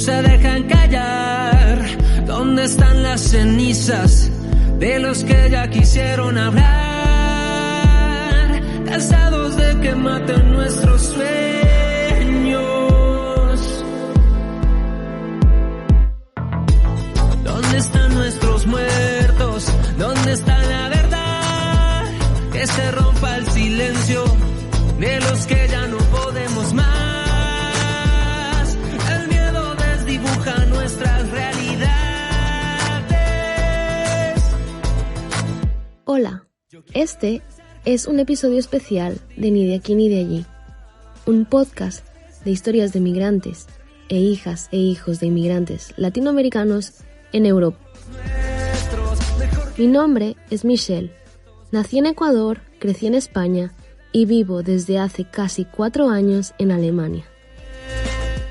se dejan callar. ¿Dónde están las cenizas de los que ya quisieron hablar? Cansados de que maten nuestros sueños. ¿Dónde están nuestros muertos? ¿Dónde está la verdad? Que se rompa el silencio de los que ya no podemos más. El miedo desdibuja nuestras realidades. Hola, este es un episodio especial de Ni de aquí ni de allí, un podcast de historias de migrantes e hijas e hijos de inmigrantes latinoamericanos en Europa. Mi nombre es Michelle, nací en Ecuador, crecí en España y vivo desde hace casi 4 años en Alemania.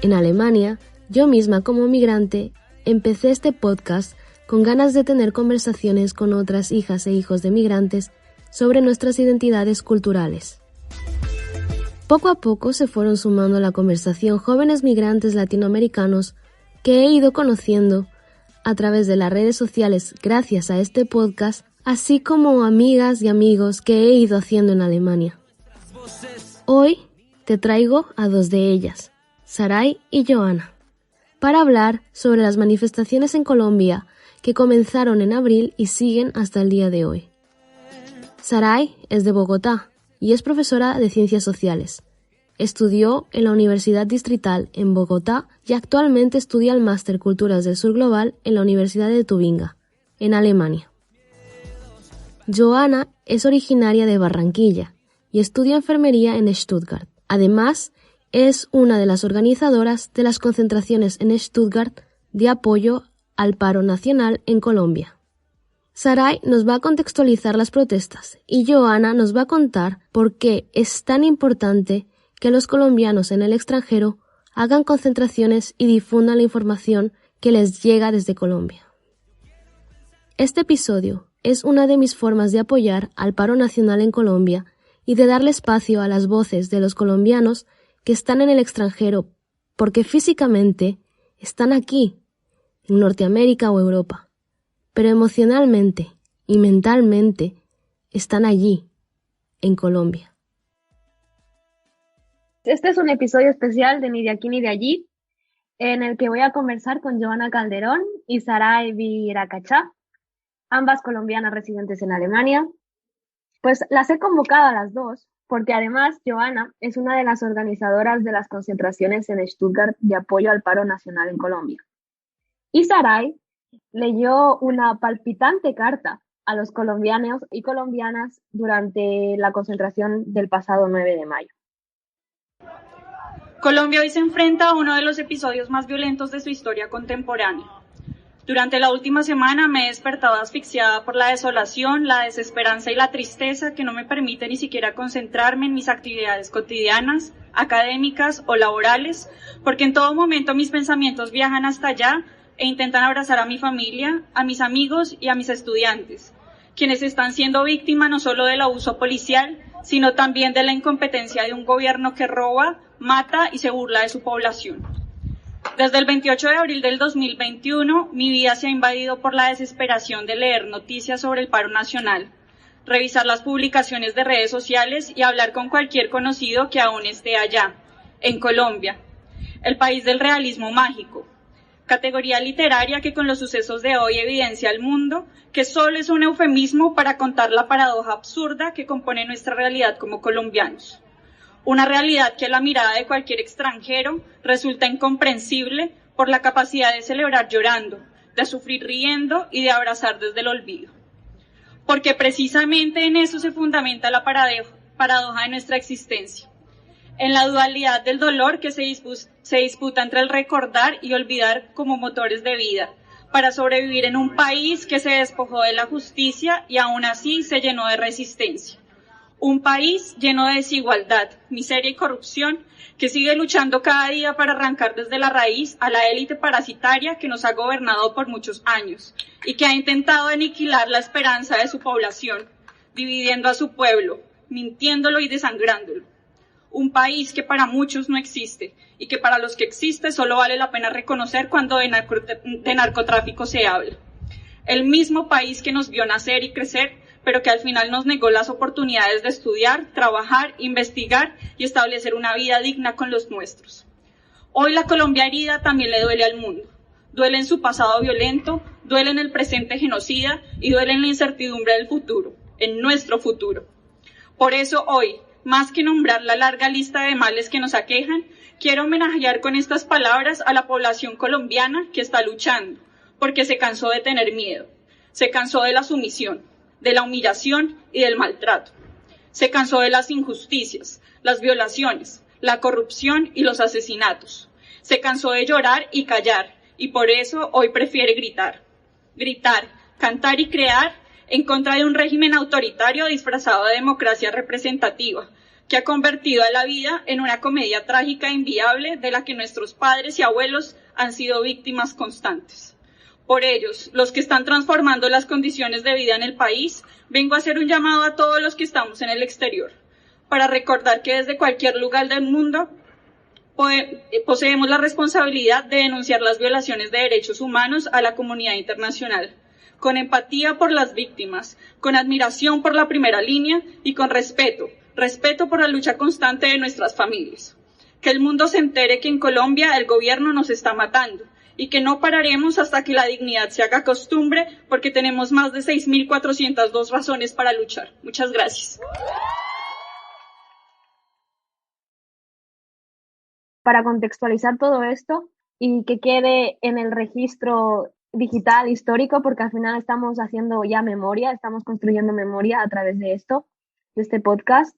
En Alemania, yo misma como migrante, empecé este podcast con ganas de tener conversaciones con otras hijas e hijos de migrantes sobre nuestras identidades culturales. Poco a poco se fueron sumando a la conversación jóvenes migrantes latinoamericanos que he ido conociendo a través de las redes sociales gracias a este podcast, así como amigas y amigos que he ido haciendo en Alemania. Hoy te traigo a 2 de ellas, Sarai y Joana, para hablar sobre las manifestaciones en Colombia que comenzaron en abril y siguen hasta el día de hoy. Sarai es de Bogotá y es profesora de Ciencias Sociales. Estudió en la Universidad Distrital en Bogotá y actualmente estudia el Máster Culturas del Sur Global en la Universidad de Tubinga, en Alemania. Joana es originaria de Barranquilla y estudia enfermería en Stuttgart. Además, es una de las organizadoras de las concentraciones en Stuttgart de apoyo al paro nacional en Colombia. Sarai nos va a contextualizar las protestas y Joana nos va a contar por qué es tan importante que los colombianos en el extranjero hagan concentraciones y difundan la información que les llega desde Colombia. Este episodio es una de mis formas de apoyar al paro nacional en Colombia y de darle espacio a las voces de los colombianos que están en el extranjero porque físicamente están aquí, en Norteamérica o Europa, pero emocionalmente y mentalmente están allí, en Colombia. Este es un episodio especial de Ni de aquí ni de allí, en el que voy a conversar con Joana Calderón y Sarai Viracachá, ambas colombianas residentes en Alemania. Pues las he convocado a las dos, porque además Joana es una de las organizadoras de las concentraciones en Stuttgart de apoyo al paro nacional en Colombia. Y Sarai leyó una palpitante carta a los colombianos y colombianas durante la concentración del pasado 9 de mayo. Colombia hoy se enfrenta a uno de los episodios más violentos de su historia contemporánea. Durante la última semana me he despertado asfixiada por la desolación, la desesperanza y la tristeza que no me permite ni siquiera concentrarme en mis actividades cotidianas, académicas o laborales, porque en todo momento mis pensamientos viajan hasta allá e intentan abrazar a mi familia, a mis amigos y a mis estudiantes, quienes están siendo víctimas no solo del abuso policial, sino también de la incompetencia de un gobierno que roba, mata y se burla de su población. Desde el 28 de abril del 2021, mi vida se ha invadido por la desesperación de leer noticias sobre el paro nacional, revisar las publicaciones de redes sociales y hablar con cualquier conocido que aún esté allá, en Colombia, el país del realismo mágico, categoría literaria que con los sucesos de hoy evidencia al mundo que solo es un eufemismo para contar la paradoja absurda que compone nuestra realidad como colombianos. Una realidad que a la mirada de cualquier extranjero resulta incomprensible por la capacidad de celebrar llorando, de sufrir riendo y de abrazar desde el olvido. Porque precisamente en eso se fundamenta la paradoja de nuestra existencia, en la dualidad del dolor que se disputa entre el recordar y olvidar como motores de vida, para sobrevivir en un país que se despojó de la justicia y aún así se llenó de resistencia. Un país lleno de desigualdad, miseria y corrupción, que sigue luchando cada día para arrancar desde la raíz a la élite parasitaria que nos ha gobernado por muchos años y que ha intentado aniquilar la esperanza de su población, dividiendo a su pueblo, mintiéndolo y desangrándolo. un país que para muchos no existe y que para los que existe solo vale la pena reconocer cuando de narcotráfico se habla. El mismo país que nos vio nacer y crecer, pero que al final nos negó las oportunidades de estudiar, trabajar, investigar y establecer una vida digna con los nuestros. Hoy la Colombia herida también le duele al mundo. Duele en su pasado violento, duele en el presente genocida y duele en la incertidumbre del futuro, en nuestro futuro. Por eso hoy, más que nombrar la larga lista de males que nos aquejan, quiero homenajear con estas palabras a la población colombiana que está luchando, porque se cansó de tener miedo, se cansó de la sumisión, de la humillación y del maltrato. Se cansó de las injusticias, las violaciones, la corrupción y los asesinatos. Se cansó de llorar y callar, y por eso hoy prefiere gritar. Gritar, cantar y crear en contra de un régimen autoritario disfrazado de democracia representativa, que ha convertido a la vida en una comedia trágica e inviable de la que nuestros padres y abuelos han sido víctimas constantes. Por ellos, los que están transformando las condiciones de vida en el país, vengo a hacer un llamado a todos los que estamos en el exterior, para recordar que desde cualquier lugar del mundo poseemos la responsabilidad de denunciar las violaciones de derechos humanos a la comunidad internacional, con empatía por las víctimas, con admiración por la primera línea y con respeto por la lucha constante de nuestras familias. Que el mundo se entere que en Colombia el gobierno nos está matando y que no pararemos hasta que la dignidad se haga costumbre, porque tenemos más de 6.402 razones para luchar. Muchas gracias. Para contextualizar todo esto y que quede en el registro digital histórico, porque al final estamos haciendo ya memoria, estamos construyendo memoria a través de esto, de este podcast.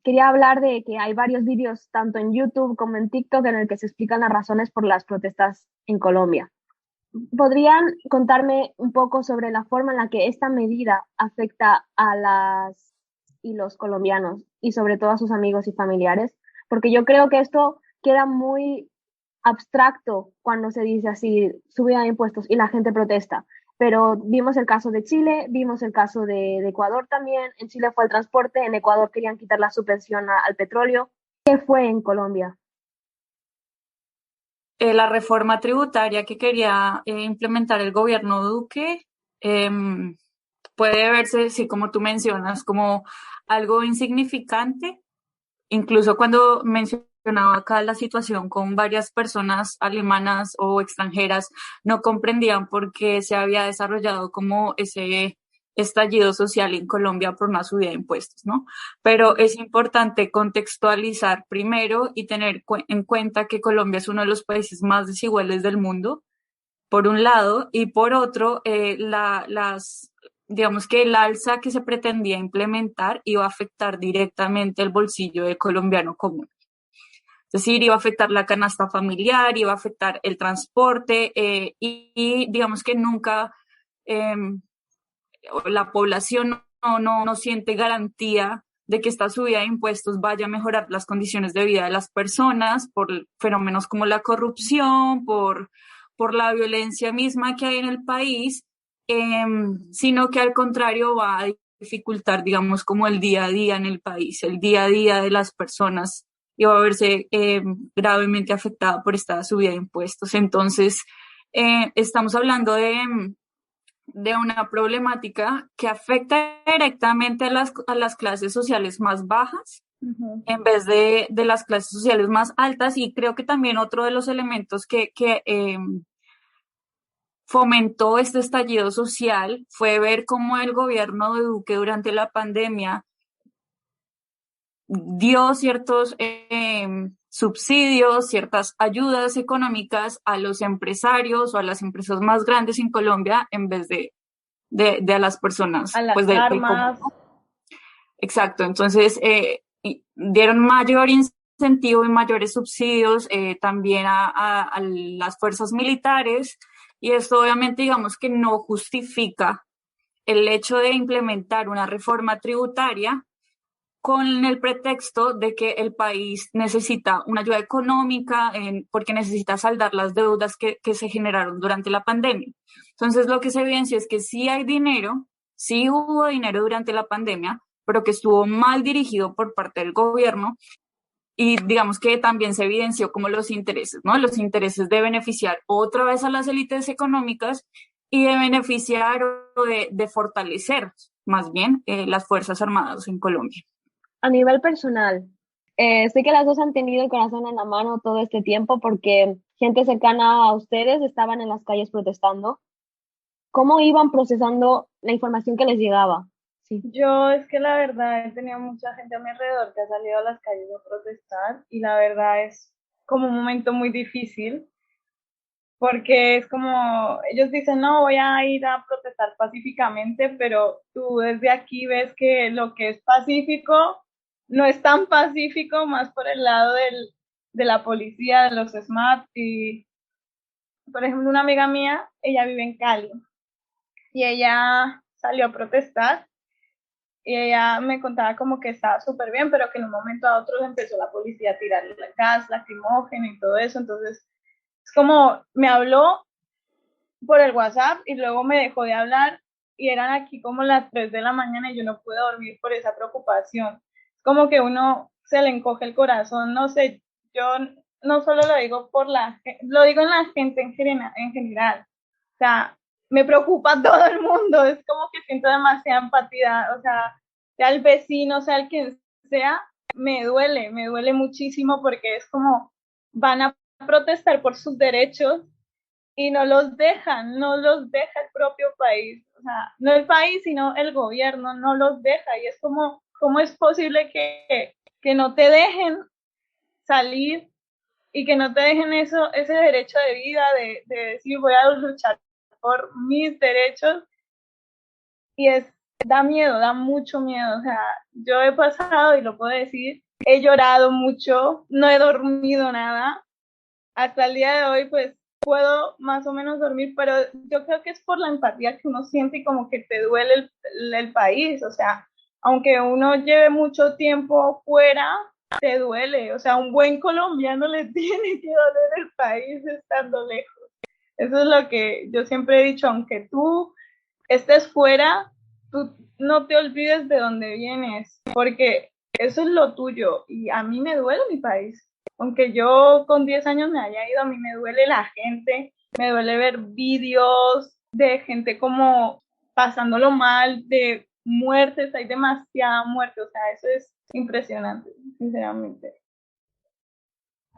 Quería hablar de que hay varios vídeos, tanto en YouTube como en TikTok, en el que se explican las razones por las protestas en Colombia. ¿Podrían contarme un poco sobre la forma en la que esta medida afecta a las y los colombianos y sobre todo a sus amigos y familiares? Porque yo creo que esto queda muy abstracto cuando se dice así, subida de impuestos y la gente protesta. Pero vimos el caso de Chile, vimos el caso de Ecuador también. En Chile fue el transporte, en Ecuador querían quitar la subvención al petróleo. ¿Qué fue en Colombia? La reforma tributaria que quería implementar el gobierno Duque puede verse, sí, como tú mencionas, como algo insignificante. Incluso cuando mencionaba acá la situación con varias personas alemanas o extranjeras, no comprendían por qué se había desarrollado como ese estallido social en Colombia por una subida de impuestos, ¿no? Pero es importante contextualizar primero y tener en cuenta que Colombia es uno de los países más desiguales del mundo, por un lado, y por otro, digamos que el alza que se pretendía implementar iba a afectar directamente el bolsillo del colombiano común. Es decir, iba a afectar la canasta familiar, iba a afectar el transporte y digamos que nunca la población no siente garantía de que esta subida de impuestos vaya a mejorar las condiciones de vida de las personas por fenómenos como la corrupción, por la violencia misma que hay en el país, sino que al contrario va a dificultar, digamos, como el día a día en el país, el día a día de las personas, y va a verse gravemente afectada por esta subida de impuestos. Entonces, estamos hablando de una problemática que afecta directamente a las clases sociales más bajas, uh-huh, en vez de las clases sociales más altas. Y creo que también otro de los elementos que fomentó este estallido social fue ver cómo el gobierno de Duque durante la pandemia dio ciertos subsidios, ciertas ayudas económicas a los empresarios o a las empresas más grandes en Colombia en vez de a las personas. A las pues, armas. Exacto, entonces dieron mayor incentivo y mayores subsidios también a las fuerzas militares, y esto obviamente digamos que no justifica el hecho de implementar una reforma tributaria con el pretexto de que el país necesita una ayuda económica porque necesita saldar las deudas que se generaron durante la pandemia. Entonces, lo que se evidencia es que sí hay dinero, sí hubo dinero durante la pandemia, pero que estuvo mal dirigido por parte del gobierno y digamos que también se evidenció como los intereses, ¿no? Los intereses de beneficiar otra vez a las élites económicas y de beneficiar o de fortalecer más bien las Fuerzas Armadas en Colombia. A nivel personal, sé que las dos han tenido el corazón en la mano todo este tiempo porque gente cercana a ustedes estaban en las calles protestando. ¿Cómo iban procesando la información que les llegaba? Sí. Yo es que la verdad he tenido mucha gente a mi alrededor que ha salido a las calles a protestar y la verdad es como un momento muy difícil porque es como, ellos dicen, no, voy a ir a protestar pacíficamente, pero tú desde aquí ves que lo que es pacífico no es tan pacífico, más por el lado de la policía, de los SMAT y, por ejemplo, una amiga mía, ella vive en Cali y ella salió a protestar y ella me contaba como que estaba súper bien, pero que en un momento a otro empezó la policía a tirarle gas lacrimógeno y todo eso, entonces es como me habló por el WhatsApp y luego me dejó de hablar y eran aquí como las 3 de la mañana y yo no pude dormir por esa preocupación. Es como que uno se le encoge el corazón, no sé, yo no solo lo digo lo digo en la gente en general, o sea, me preocupa todo el mundo, es como que siento demasiada empatía, o sea el vecino, sea el quien sea, me duele muchísimo porque es como van a protestar por sus derechos y no los deja el propio país, o sea, no el país, sino el gobierno no los deja y es como, ¿cómo es posible que no te dejen salir y que no te dejen ese derecho de vida, de decir voy a luchar por mis derechos? Y da miedo, da mucho miedo, o sea, yo he pasado, y lo puedo decir, he llorado mucho, no he dormido nada, hasta el día de hoy pues puedo más o menos dormir, pero yo creo que es por la empatía que uno siente y como que te duele el país, o sea, aunque uno lleve mucho tiempo fuera, te duele, o sea, un buen colombiano le tiene que doler el país estando lejos. Eso es lo que yo siempre he dicho, aunque tú estés fuera, tú no te olvides de dónde vienes, porque eso es lo tuyo y a mí me duele mi país. Aunque yo con 10 años me haya ido, a mí me duele la gente, me duele ver vídeos de gente como pasándolo mal, de muertes, hay demasiada muerte, o sea, eso es impresionante, sinceramente.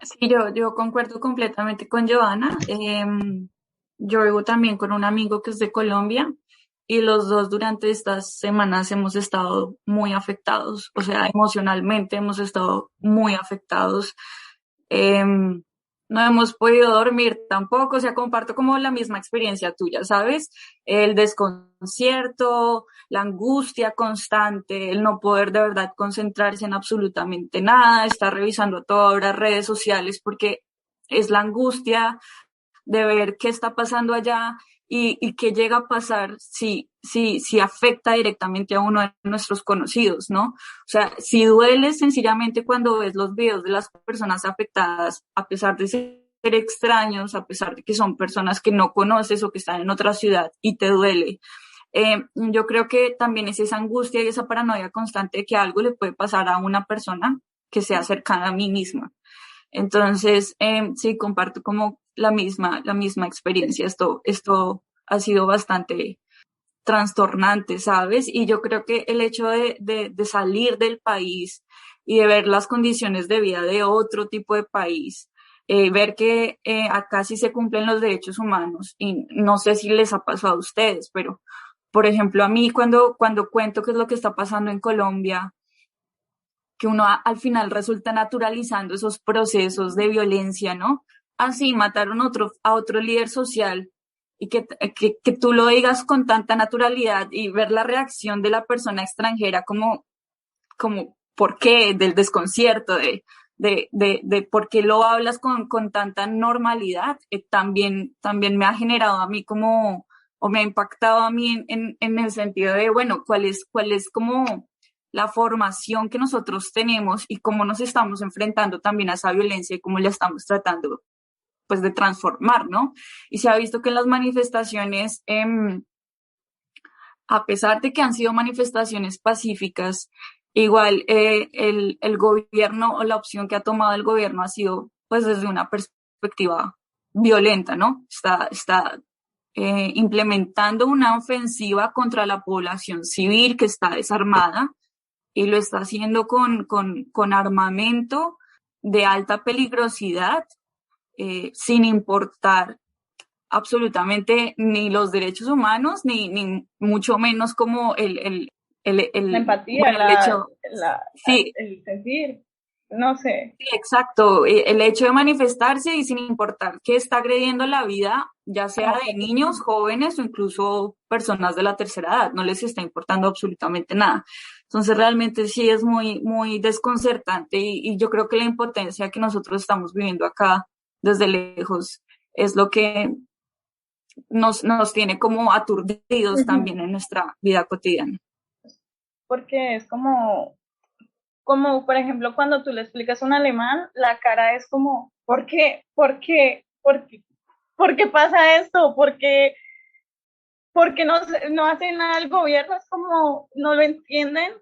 Sí, yo concuerdo completamente con Joana. Yo vivo también con un amigo que es de Colombia y los dos durante estas semanas hemos estado muy afectados, o sea, emocionalmente hemos estado muy afectados. No hemos podido dormir tampoco, o sea, comparto como la misma experiencia tuya, ¿sabes? El desconcierto, la angustia constante, el no poder de verdad concentrarse en absolutamente nada, estar revisando a toda hora redes sociales porque es la angustia de ver qué está pasando allá y qué llega a pasar si afecta directamente a uno de nuestros conocidos, ¿no? O sea, si duele sencillamente cuando ves los videos de las personas afectadas, a pesar de ser extraños, a pesar de que son personas que no conoces o que están en otra ciudad y te duele. Yo creo que también es esa angustia y esa paranoia constante de que algo le puede pasar a una persona que sea cercana a mí misma. Entonces, sí, comparto como la misma experiencia. Esto ha sido bastante trastornante, ¿sabes? Y yo creo que el hecho de salir del país y de ver las condiciones de vida de otro tipo de país, ver que acá sí se cumplen los derechos humanos, y no sé si les ha pasado a ustedes, pero, por ejemplo, a mí cuando cuento qué es lo que está pasando en Colombia, que uno al final resulta naturalizando esos procesos de violencia, ¿no? Así mataron a otro líder social y que tú lo digas con tanta naturalidad y ver la reacción de la persona extranjera como ¿por qué? Del desconcierto, de por qué lo hablas con tanta normalidad, también me ha generado a mí como, o me ha impactado a mí en el sentido de, bueno, cuál es como la formación que nosotros tenemos y cómo nos estamos enfrentando también a esa violencia y cómo la estamos tratando, pues, de transformar, ¿no? Y se ha visto que en las manifestaciones, a pesar de que han sido manifestaciones pacíficas, Igual el gobierno o la opción que ha tomado el gobierno ha sido pues desde una perspectiva violenta, ¿no? Está implementando una ofensiva contra la población civil que está desarmada y lo está haciendo con armamento de alta peligrosidad, sin importar absolutamente ni los derechos humanos, ni mucho menos como La empatía, bueno, el hecho, sí, el sentir, no sé. sí, exacto, el hecho de manifestarse y sin importar que está agrediendo la vida, ya sea de niños, jóvenes o incluso personas de la tercera edad, no les está importando absolutamente nada. Entonces realmente sí es muy, muy desconcertante y yo creo que la impotencia que nosotros estamos viviendo acá desde lejos es lo que nos tiene como aturdidos también en nuestra vida cotidiana. Porque es como, por ejemplo, cuando tú le explicas a un alemán, la cara es como, ¿por qué? ¿Por qué? ¿Por qué? ¿Por qué pasa esto? ¿Por qué no hacen nada el gobierno? Es como, no lo entienden.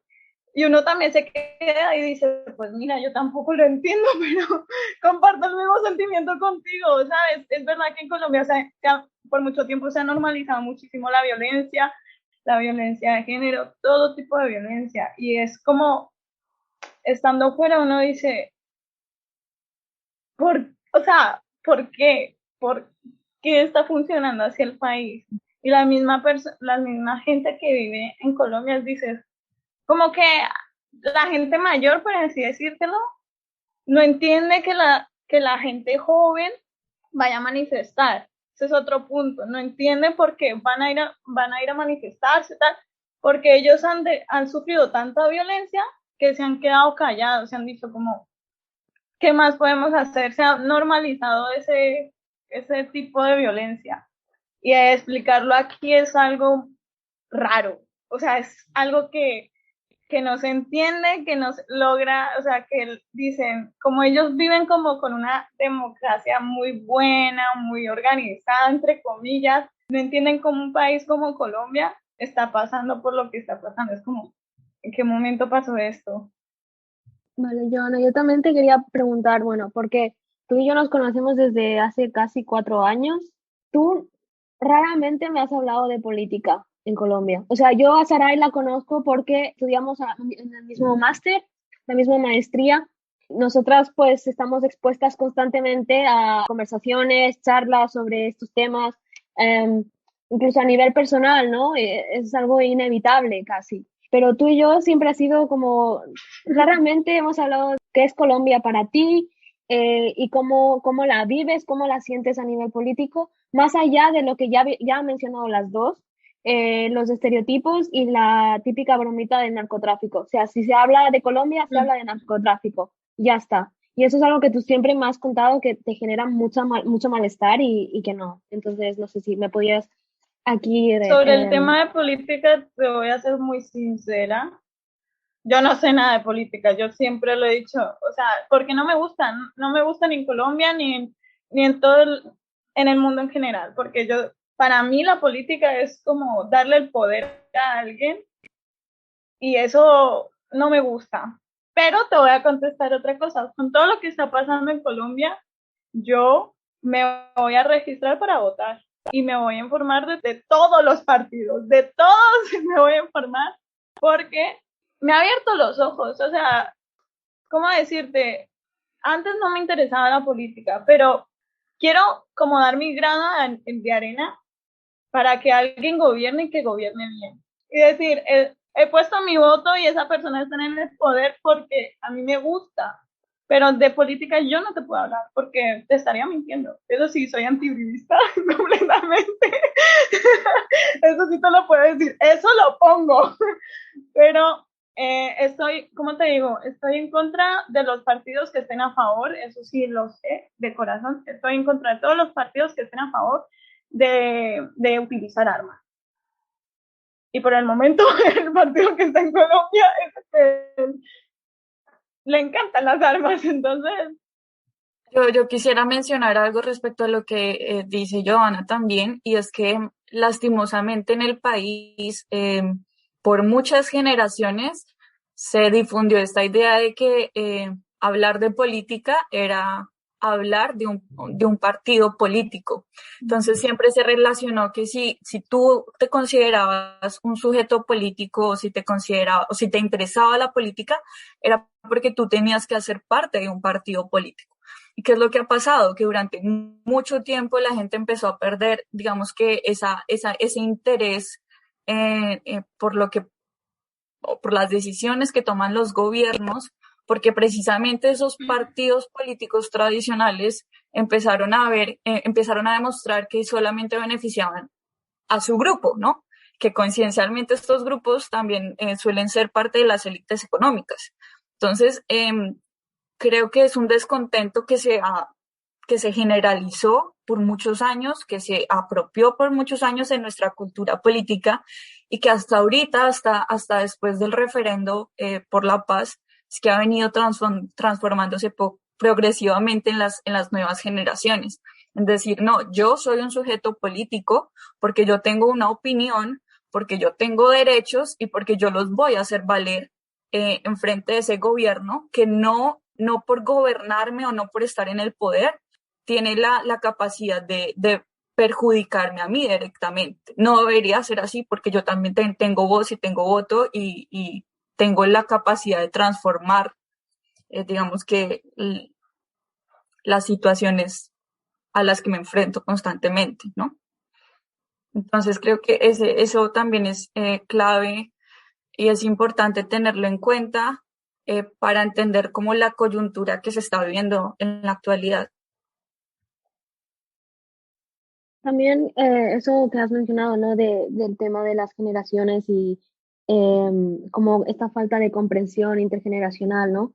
Y uno también se queda y dice, pues mira, yo tampoco lo entiendo, pero comparto el mismo sentimiento contigo, ¿sabes? Es verdad que en Colombia por mucho tiempo se ha normalizado muchísimo la violencia de género, todo tipo de violencia. Y es como, estando fuera uno dice, ¿por qué? ¿Por qué está funcionando así el país? Y la misma gente que vive en Colombia dice, como que la gente mayor, por así decírtelo, no entiende que la gente joven vaya a manifestar. Ese es otro punto. No entiende por qué van a ir a manifestarse, tal, porque ellos han sufrido tanta violencia que se han quedado callados, se han dicho como, ¿qué más podemos hacer? Se ha normalizado ese tipo de violencia. Y explicarlo aquí es algo raro. O sea, es algo que no se entiende, que no se logra, o sea, que dicen, como ellos viven como con una democracia muy buena, muy organizada, entre comillas, no entienden cómo un país como Colombia está pasando por lo que está pasando. Es como, ¿en qué momento pasó esto? Vale, Joana, yo también te quería preguntar, bueno, porque tú y yo nos conocemos desde hace casi 4 años. Tú raramente me has hablado de política en Colombia. O sea, yo a Saray la conozco porque estudiamos en el mismo máster, la misma maestría. Nosotras pues estamos expuestas constantemente a conversaciones, charlas sobre estos temas, incluso a nivel personal, ¿no? Es algo inevitable casi. Pero tú y yo siempre ha sido como, raramente hemos hablado de qué es Colombia para ti, y cómo la vives, cómo la sientes a nivel político, más allá de lo que ya han mencionado las dos, los estereotipos y la típica bromita del narcotráfico. O sea, si se habla de Colombia, se habla de narcotráfico. Ya está. Y eso es algo que tú siempre me has contado que te genera mucho malestar y que no. Entonces, no sé si me podías aquí... Sobre el tema de política, te voy a ser muy sincera. Yo no sé nada de política, yo siempre lo he dicho, o sea, porque no me gusta ni en Colombia ni en en el mundo en general, porque para mí la política es como darle el poder a alguien y eso no me gusta. Pero te voy a contestar otra cosa, con todo lo que está pasando en Colombia, yo me voy a registrar para votar y me voy a informar de todos los partidos, de todos me voy a informar porque me ha abierto los ojos. O sea, ¿cómo decirte? Antes no me interesaba la política, pero quiero como dar mi grano de arena para que alguien gobierne y que gobierne bien. Y decir, he puesto mi voto y esa persona está en el poder porque a mí me gusta. Pero de política yo no te puedo hablar porque te estaría mintiendo. Eso sí, soy antiuribista completamente. Eso sí te lo puedo decir. Eso lo pongo. Pero ¿cómo te digo? Estoy en contra de los partidos que estén a favor, eso sí lo sé de corazón, estoy en contra de todos los partidos que estén a favor de utilizar armas. Y por el momento el partido que está en Colombia es que le encantan las armas, entonces... Yo quisiera mencionar algo respecto a lo que dice Joana también, y es que lastimosamente en el país, por muchas generaciones, se difundió esta idea de que hablar de política era hablar de un partido político. Entonces siempre se relacionó que si tú te considerabas un sujeto político o si te interesaba la política, era porque tú tenías que hacer parte de un partido político. ¿Y qué es lo que ha pasado? Que durante mucho tiempo la gente empezó a perder, digamos que ese interés por las decisiones que toman los gobiernos, porque precisamente esos partidos políticos tradicionales empezaron a demostrar que solamente beneficiaban a su grupo, ¿no? Que coincidencialmente estos grupos también suelen ser parte de las élites económicas. Entonces, creo que es un descontento que se generalizó por muchos años, que se apropió por muchos años en nuestra cultura política y que hasta ahorita, hasta después del referendo por la paz, es que ha venido transformándose progresivamente en las nuevas generaciones. Es decir, no, yo soy un sujeto político porque yo tengo una opinión, porque yo tengo derechos y porque yo los voy a hacer valer en frente de ese gobierno que no por gobernarme o no por estar en el poder, tiene la capacidad de perjudicarme a mí directamente. No debería ser así porque yo también tengo voz y tengo voto y tengo la capacidad de transformar, digamos que las situaciones a las que me enfrento constantemente, ¿no? Entonces creo que eso también es clave y es importante tenerlo en cuenta para entender cómo la coyuntura que se está viviendo en la actualidad. También eso que has mencionado, ¿no? Del tema de las generaciones y como esta falta de comprensión intergeneracional, ¿no?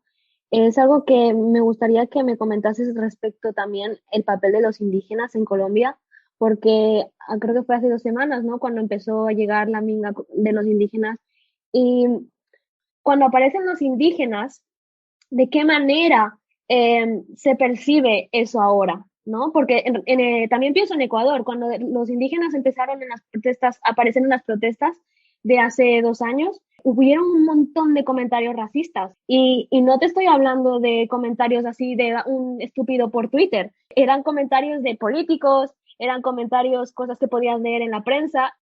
Es algo que me gustaría que me comentases respecto también el papel de los indígenas en Colombia, porque creo que fue hace 2 semanas, ¿no? Cuando empezó a llegar la minga de los indígenas. Y cuando aparecen los indígenas, ¿de qué manera se percibe eso ahora? ¿No? Porque también pienso en Ecuador, cuando los indígenas empezaron en las protestas, aparecen en las protestas de hace 2 años, hubieron un montón de comentarios racistas y no te estoy hablando de comentarios así de un estúpido por Twitter, eran comentarios de políticos, eran comentarios, cosas que podías leer en la prensa.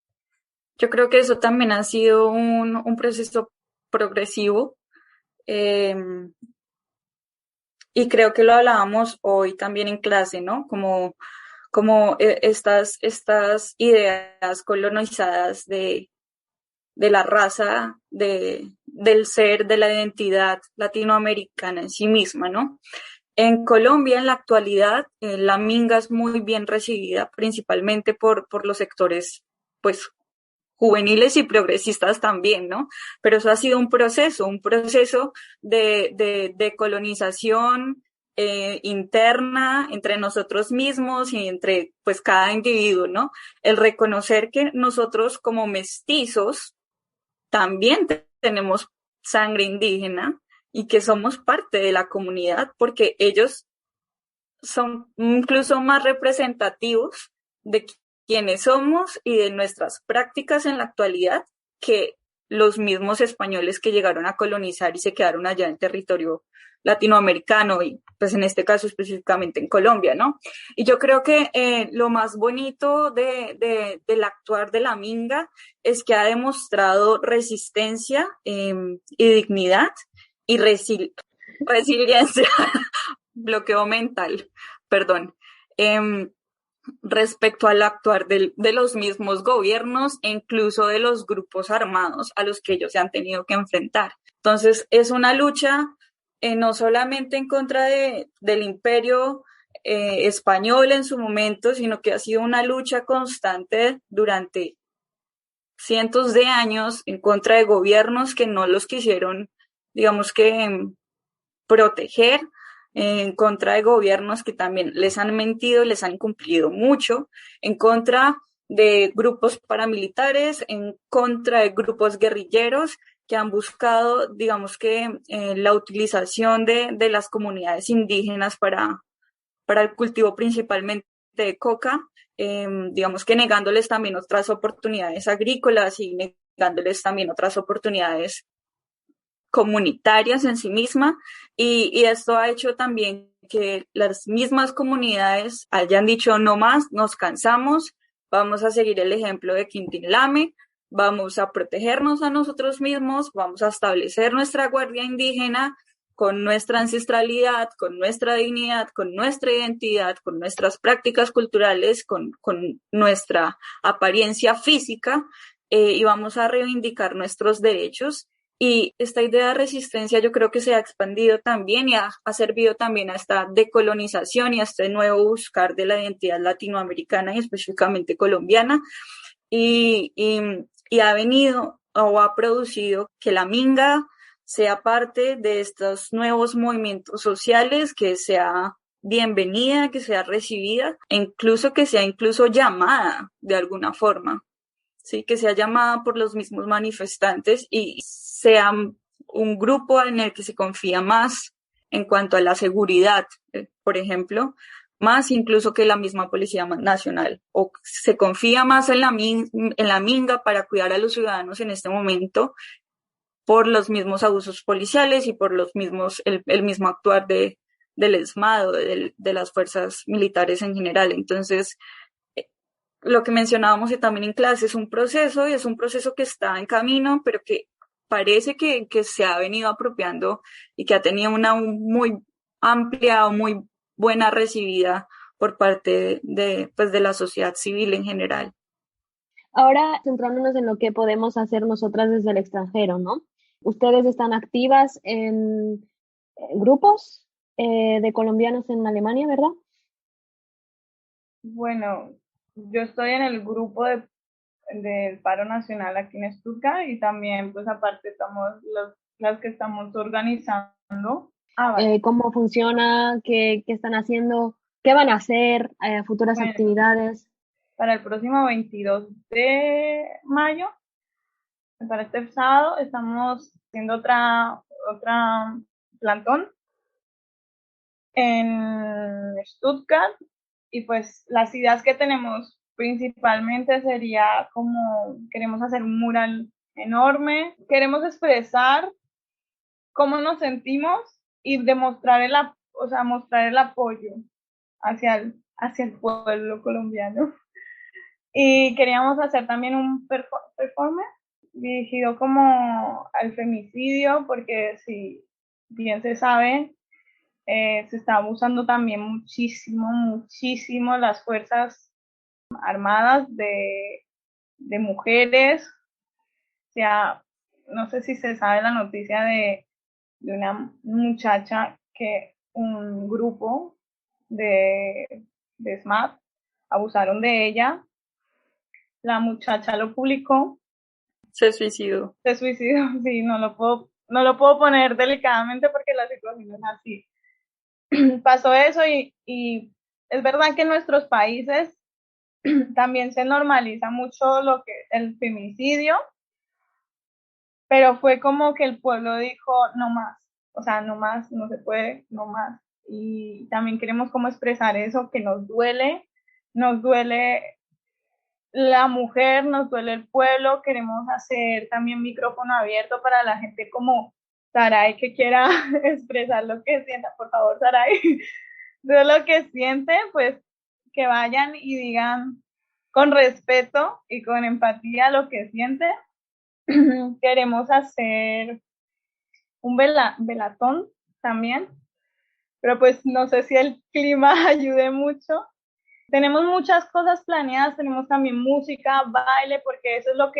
Yo creo que eso también ha sido un proceso progresivo. Y creo que lo hablábamos hoy también en clase, ¿no? Como estas ideas colonizadas de la raza, del ser, de la identidad latinoamericana en sí misma, ¿no? En Colombia, en la actualidad, la minga es muy bien recibida, principalmente por los sectores, pues, juveniles y progresistas también, ¿no? Pero eso ha sido un proceso de colonización interna entre nosotros mismos y entre, pues, cada individuo, ¿no? El reconocer que nosotros como mestizos también tenemos sangre indígena y que somos parte de la comunidad porque ellos son incluso más representativos de quiénes somos y de nuestras prácticas en la actualidad que los mismos españoles que llegaron a colonizar y se quedaron allá en territorio latinoamericano y pues en este caso específicamente en Colombia, ¿no? Y yo creo que lo más bonito del actuar de la minga es que ha demostrado resistencia y dignidad y resiliencia, bloqueo mental, perdón, respecto al actuar de los mismos gobiernos e incluso de los grupos armados a los que ellos se han tenido que enfrentar. Entonces, es una lucha no solamente en contra del imperio español en su momento, sino que ha sido una lucha constante durante cientos de años en contra de gobiernos que no los quisieron, digamos que, proteger, en contra de gobiernos que también les han mentido, les han incumplido mucho, en contra de grupos paramilitares, en contra de grupos guerrilleros que han buscado, digamos que, la utilización de las comunidades indígenas para el cultivo principalmente de coca, digamos que negándoles también otras oportunidades agrícolas y negándoles también otras oportunidades comunitarias en sí misma, y esto ha hecho también que las mismas comunidades hayan dicho no más, nos cansamos, vamos a seguir el ejemplo de Quintín Lame, vamos a protegernos a nosotros mismos, vamos a establecer nuestra guardia indígena con nuestra ancestralidad, con nuestra dignidad, con nuestra identidad, con nuestras prácticas culturales, con nuestra apariencia física, y vamos a reivindicar nuestros derechos. Y esta idea de resistencia yo creo que se ha expandido también y ha servido también a esta decolonización y a este nuevo buscar de la identidad latinoamericana y específicamente colombiana, y ha venido o ha producido que la minga sea parte de estos nuevos movimientos sociales, que sea bienvenida, que sea recibida, e incluso que sea incluso llamada de alguna forma. Sí, que sea llamada por los mismos manifestantes y sea un grupo en el que se confía más en cuanto a la seguridad, por ejemplo, más incluso que la misma Policía Nacional, o se confía más en la minga para cuidar a los ciudadanos en este momento por los mismos abusos policiales y por los mismos, el mismo actuar del ESMAD o de las fuerzas militares en general. Entonces, lo que mencionábamos también en clase es un proceso, y es un proceso que está en camino, pero que parece que se ha venido apropiando y que ha tenido una muy amplia o muy buena recibida por parte de la sociedad civil en general. Ahora, centrándonos en lo que podemos hacer nosotras desde el extranjero, ¿no? Ustedes están activas en grupos de colombianos en Alemania, ¿verdad? Bueno, yo estoy en el grupo del paro nacional aquí en Stuttgart, y también, pues aparte, estamos las que estamos organizando. ¿Cómo funciona? ¿Qué están haciendo? ¿Qué van a hacer? ¿Futuras actividades? Para el próximo 22 de mayo, para este sábado, estamos haciendo otra plantón en Stuttgart, y pues las ideas que tenemos principalmente sería como queremos hacer un mural enorme, queremos expresar cómo nos sentimos y demostrar mostrar el apoyo hacia el pueblo colombiano. Y queríamos hacer también un performance dirigido como al femicidio, porque si bien se sabe, se está abusando también muchísimo las fuerzas armadas de mujeres. O sea, no sé si se sabe la noticia de una muchacha que un grupo de SMAT abusaron de ella. La muchacha lo publicó. Se suicidó. Sí, no lo puedo poner delicadamente porque la situación es así. Pasó eso, y es verdad que en nuestros países también se normaliza mucho lo que el femicidio, pero fue como que el pueblo dijo no más, o sea, no más, no se puede, no más. Y también queremos como expresar eso, que nos duele la mujer, nos duele el pueblo. Queremos hacer también micrófono abierto para la gente como Saray, que quiera expresar lo que sienta. Por favor, Saray, de lo que siente, pues que vayan y digan con respeto y con empatía lo que siente. Queremos hacer un velatón también, pero pues no sé si el clima ayude mucho. Tenemos muchas cosas planeadas, tenemos también música, baile, porque eso es lo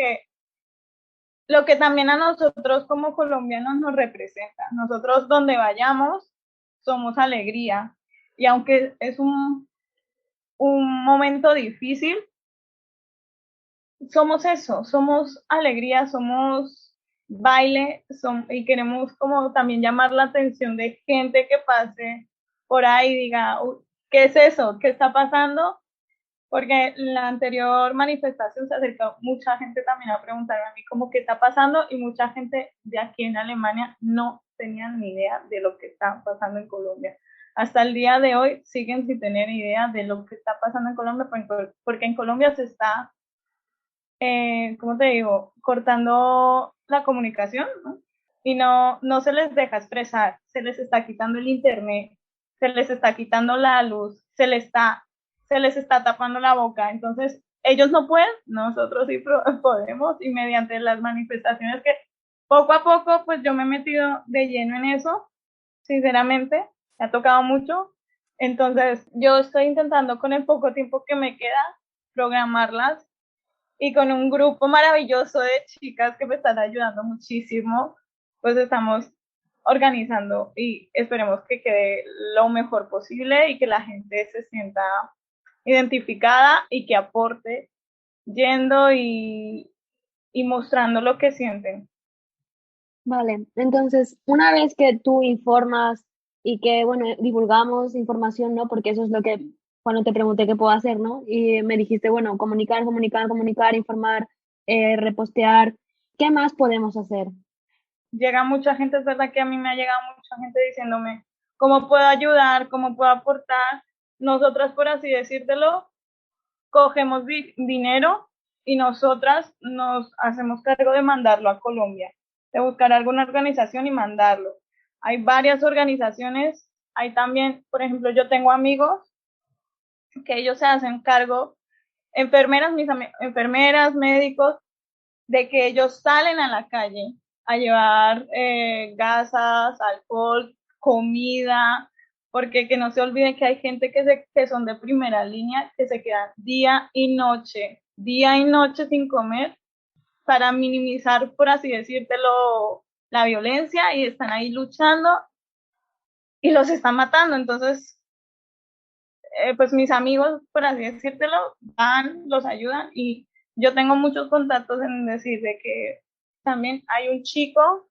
que también a nosotros como colombianos nos representa. Nosotros donde vayamos somos alegría, y aunque es un momento difícil, somos eso, somos alegría, somos baile, y queremos como también llamar la atención de gente que pase por ahí y diga, ¿qué es eso? ¿Qué está pasando? Porque en la anterior manifestación se acercó mucha gente también a preguntarme a mí como qué está pasando, y mucha gente de aquí en Alemania no tenían ni idea de lo que está pasando en Colombia. Hasta el día de hoy siguen sin tener idea de lo que está pasando en Colombia, porque en Colombia se está, ¿cómo te digo?, cortando la comunicación, ¿no? y no se les deja expresar, se les está quitando el internet, se les está quitando la luz, se les está tapando la boca. Entonces, ellos no pueden, nosotros sí podemos, y mediante las manifestaciones que poco a poco, pues yo me he metido de lleno en eso, sinceramente, me ha tocado mucho. Entonces, yo estoy intentando con el poco tiempo que me queda programarlas, y con un grupo maravilloso de chicas que me están ayudando muchísimo, pues estamos organizando y esperemos que quede lo mejor posible y que la gente se sienta identificada y que aporte yendo y mostrando lo que sienten. Vale, entonces, una vez que tú informas y que, bueno, divulgamos información, ¿no? Porque eso es lo que, cuando te pregunté qué puedo hacer, ¿no? Y me dijiste, bueno, comunicar, informar, repostear. ¿Qué más podemos hacer? Llega mucha gente, es verdad que a mí me ha llegado mucha gente diciéndome cómo puedo ayudar, cómo puedo aportar. Nosotras, por así decírtelo, cogemos dinero y nosotras nos hacemos cargo de mandarlo a Colombia, de buscar alguna organización y mandarlo. Hay varias organizaciones, hay también, por ejemplo, yo tengo amigos que ellos se hacen cargo, enfermeras, médicos, de que ellos salen a la calle a llevar gasas, alcohol, comida, porque que no se olvide que hay gente que son de primera línea, que se quedan día y noche sin comer para minimizar, por así decírtelo, la violencia, y están ahí luchando y los están matando. Entonces, pues mis amigos, por así decírtelo, van, los ayudan, y yo tengo muchos contactos en decir de que también hay un chico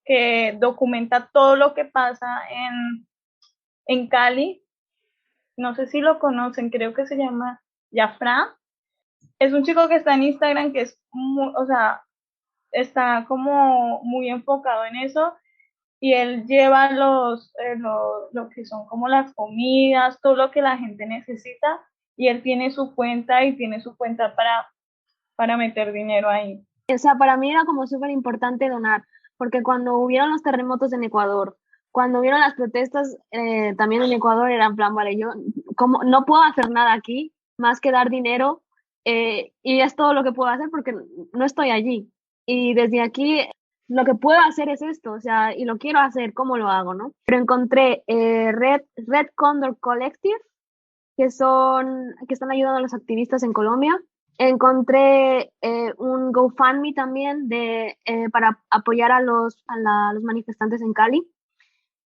que documenta todo lo que pasa en Cali. No sé si lo conocen, creo que se llama Jafra. Es un chico que está en Instagram, que es o sea, está como muy enfocado en eso, y él lleva lo que son como las comidas, todo lo que la gente necesita, y él tiene su cuenta para meter dinero ahí. O sea, para mí era como súper importante donar, porque cuando hubieron los terremotos en Ecuador, cuando hubieron las protestas también en Ecuador, era en plan, vale, yo como no puedo hacer nada aquí más que dar dinero, y es todo lo que puedo hacer porque no estoy allí. Y desde aquí lo que puedo hacer es esto, o sea, y lo quiero hacer, ¿cómo lo hago, no? Pero encontré Red Condor Collective, que están ayudando a los activistas en Colombia. Encontré un GoFundMe también para apoyar a los manifestantes en Cali.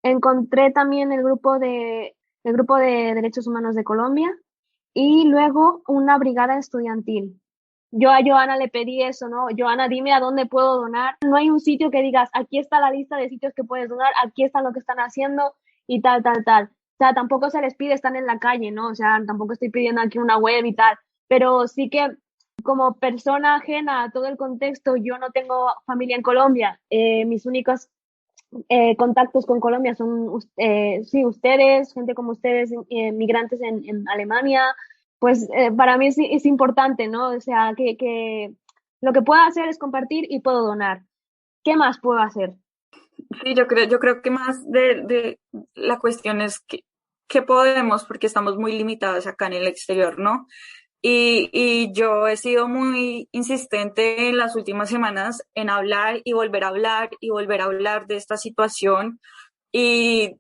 Encontré también el grupo de Derechos Humanos de Colombia, y luego una brigada estudiantil. Yo a Joana le pedí eso, ¿no? Joana, dime a dónde puedo donar. No hay un sitio que digas, aquí está la lista de sitios que puedes donar, aquí está lo que están haciendo y tal, tal, tal. O sea, tampoco se les pide estar en la calle, ¿no? O sea, tampoco estoy pidiendo aquí una web y tal, pero sí que como persona ajena a todo el contexto, yo no tengo familia en Colombia. Mis únicos contactos con Colombia son, sí, ustedes, gente como ustedes, migrantes en Alemania. Pues para mí es importante, ¿no? O sea, que lo que puedo hacer es compartir y puedo donar. ¿Qué más puedo hacer? Sí, yo creo que más de la cuestión es que podemos, porque estamos muy limitadas acá en el exterior, ¿no? Y yo he sido muy insistente en las últimas semanas en hablar y volver a hablar y volver a hablar de esta situación. Y,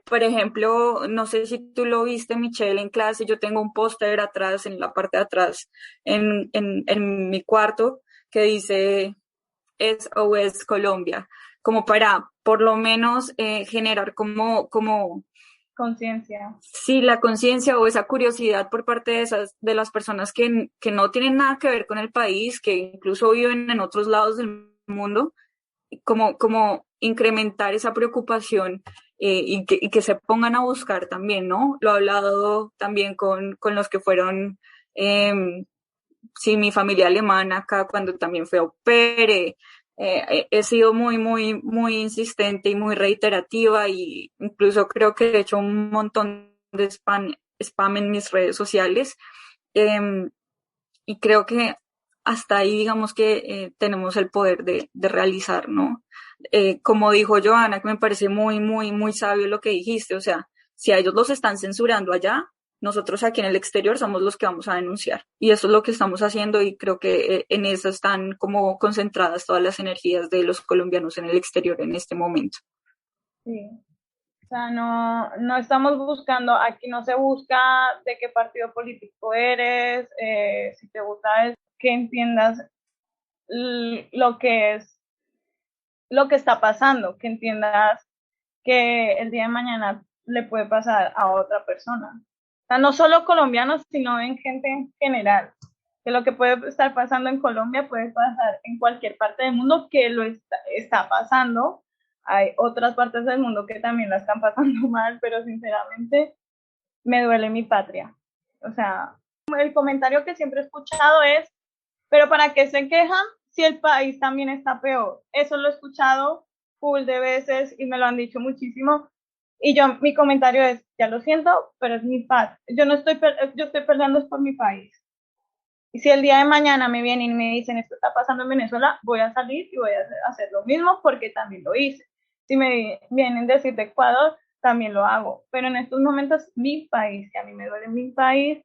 por ejemplo, no sé si tú lo viste, Michelle, en clase, yo tengo un póster atrás, en la parte de atrás, en mi cuarto, que dice SOS Colombia, como para por lo menos generar como Conciencia. sí, la conciencia o esa curiosidad por parte de las personas que no tienen nada que ver con el país, que incluso viven en otros lados del mundo, como incrementar esa preocupación, y que se pongan a buscar también, ¿no? Lo he hablado también con los que fueron, sí, mi familia alemana acá cuando también fue au pair. He sido muy, muy, muy insistente y muy reiterativa, y incluso creo que he hecho un montón de spam en mis redes sociales, y creo que hasta ahí digamos que tenemos el poder de realizar, ¿no? Como dijo Johanna, que me parece muy, muy, muy sabio lo que dijiste, o sea, si a ellos los están censurando allá, nosotros aquí en el exterior somos los que vamos a denunciar. Y eso es lo que estamos haciendo y creo que en eso están como concentradas todas las energías de los colombianos en el exterior en este momento. Sí. O sea, no estamos buscando, aquí no se busca de qué partido político eres, si te gusta es que entiendas lo que es, lo que está pasando, que entiendas que el día de mañana le puede pasar a otra persona. O sea, no solo colombianos, sino en gente en general. Que lo que puede estar pasando en Colombia puede pasar en cualquier parte del mundo que lo está pasando. Hay otras partes del mundo que también la están pasando mal, pero sinceramente me duele mi patria. O sea, el comentario que siempre he escuchado es, pero ¿para qué se quejan si el país también está peor? Eso lo he escuchado full de veces y me lo han dicho muchísimo. Y mi comentario es, ya lo siento, pero es mi paz. Yo estoy peleando es por mi país. Y si el día de mañana me vienen y me dicen esto está pasando en Venezuela, voy a salir y voy a hacer lo mismo porque también lo hice. Si me vienen a decir de Ecuador, también lo hago. Pero en estos momentos, mi país, que a mí me duele mi país,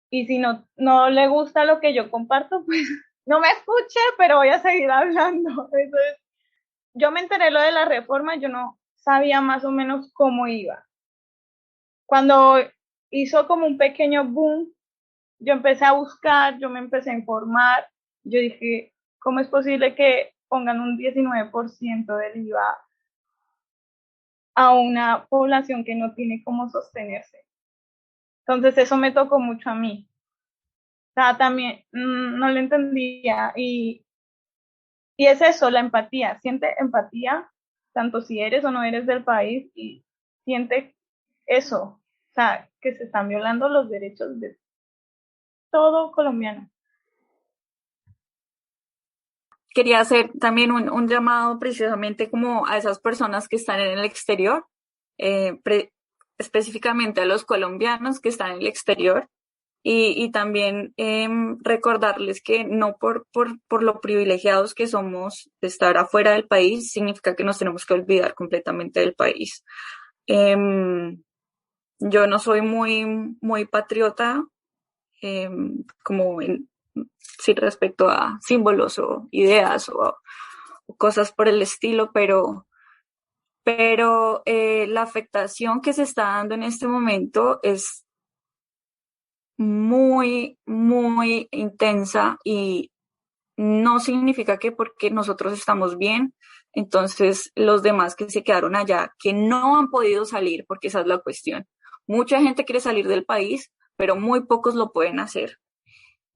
y si no le gusta lo que yo comparto, pues no me escuche, pero voy a seguir hablando. Entonces, yo me enteré lo de la reforma, yo no sabía más o menos cómo iba. Cuando hizo como un pequeño boom, yo empecé a buscar, yo me empecé a informar, yo dije, ¿cómo es posible que pongan un 19% del IVA a una población que no tiene cómo sostenerse? Entonces eso me tocó mucho a mí. O sea, también no lo entendía y es eso, la empatía. Siente empatía, tanto si eres o no eres del país, y siente eso. O sea, que se están violando los derechos de todo colombiano. Quería hacer también un llamado precisamente como a esas personas que están en el exterior, específicamente a los colombianos que están en el exterior, y también recordarles que no por lo privilegiados que somos de estar afuera del país, significa que nos tenemos que olvidar completamente del país. Yo no soy muy patriota, como sí, respecto a símbolos o ideas o cosas por el estilo, pero la afectación que se está dando en este momento es muy, muy intensa y no significa que porque nosotros estamos bien, entonces los demás que se quedaron allá, que no han podido salir, porque esa es la cuestión. Mucha gente quiere salir del país, pero muy pocos lo pueden hacer.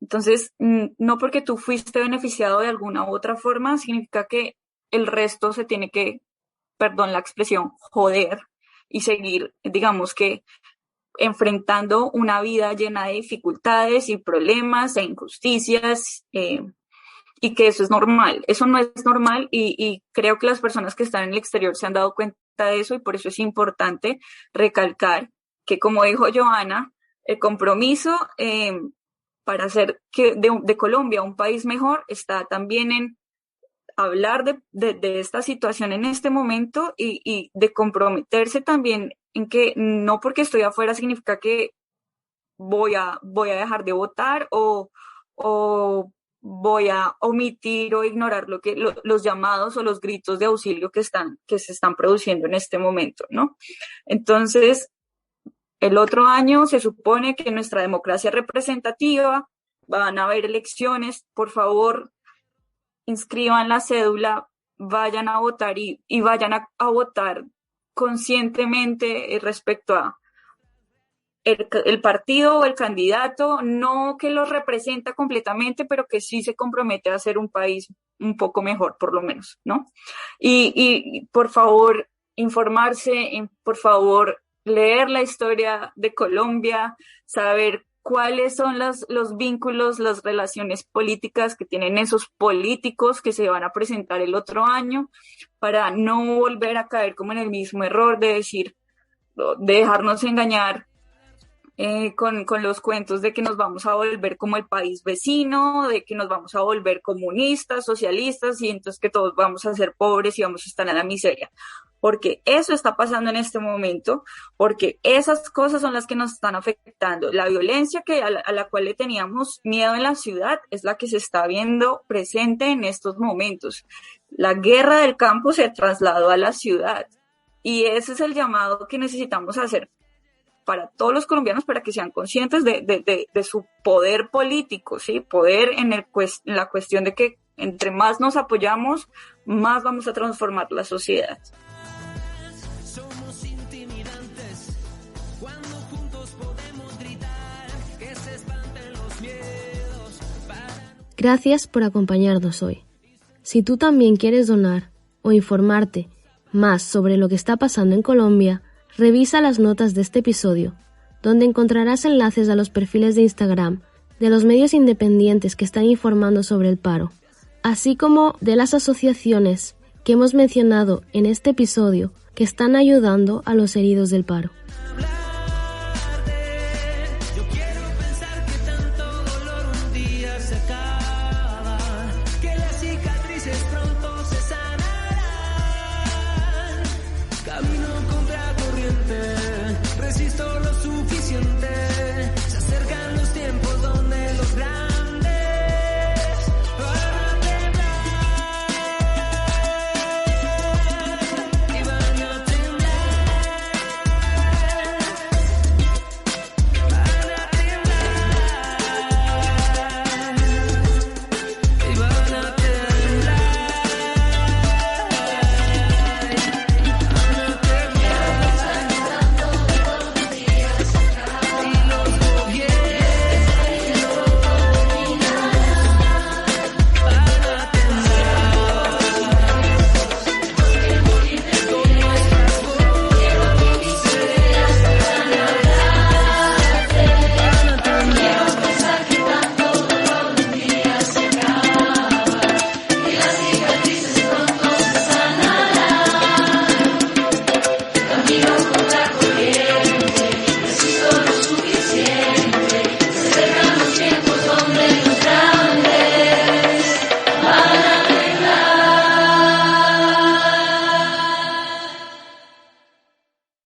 Entonces, no porque tú fuiste beneficiado de alguna u otra forma, significa que el resto se tiene que, perdón la expresión, joder y seguir, digamos que, enfrentando una vida llena de dificultades y problemas e injusticias, y que eso es normal. Eso no es normal y creo que las personas que están en el exterior se han dado cuenta de eso y por eso es importante recalcar que, como dijo Johanna, el compromiso para hacer que de Colombia un país mejor está también en hablar de esta situación en este momento y de comprometerse también en que no porque estoy afuera significa que voy a dejar de votar o voy a omitir o ignorar los llamados o los gritos de auxilio que se están produciendo en este momento, ¿no? Entonces, el otro año se supone que nuestra democracia representativa, van a haber elecciones, por favor, inscriban la cédula, vayan a votar y vayan a votar conscientemente respecto a el partido o el candidato, no que los representa completamente, pero que sí se compromete a hacer un país un poco mejor, por lo menos, ¿no? Y por favor, informarse, por favor, leer la historia de Colombia, saber cuáles son los vínculos, las relaciones políticas que tienen esos políticos que se van a presentar el otro año, para no volver a caer como en el mismo error de decir, de dejarnos engañar con los cuentos de que nos vamos a volver como el país vecino, de que nos vamos a volver comunistas, socialistas, y entonces que todos vamos a ser pobres y vamos a estar en la miseria. Porque eso está pasando en este momento, porque esas cosas son las que nos están afectando. La violencia a la cual le teníamos miedo en la ciudad es la que se está viendo presente en estos momentos. La guerra del campo se trasladó a la ciudad, y ese es el llamado que necesitamos hacer para todos los colombianos, para que sean conscientes de su poder político, ¿sí? Poder en la cuestión de que entre más nos apoyamos, más vamos a transformar la sociedad. Somos intimidantes cuando juntos podemos gritar que se espanten los miedos. Gracias por acompañarnos hoy. Si tú también quieres donar o informarte más sobre lo que está pasando en Colombia, revisa las notas de este episodio, donde encontrarás enlaces a los perfiles de Instagram de los medios independientes que están informando sobre el paro, así como de las asociaciones que hemos mencionado en este episodio que están ayudando a los heridos del paro.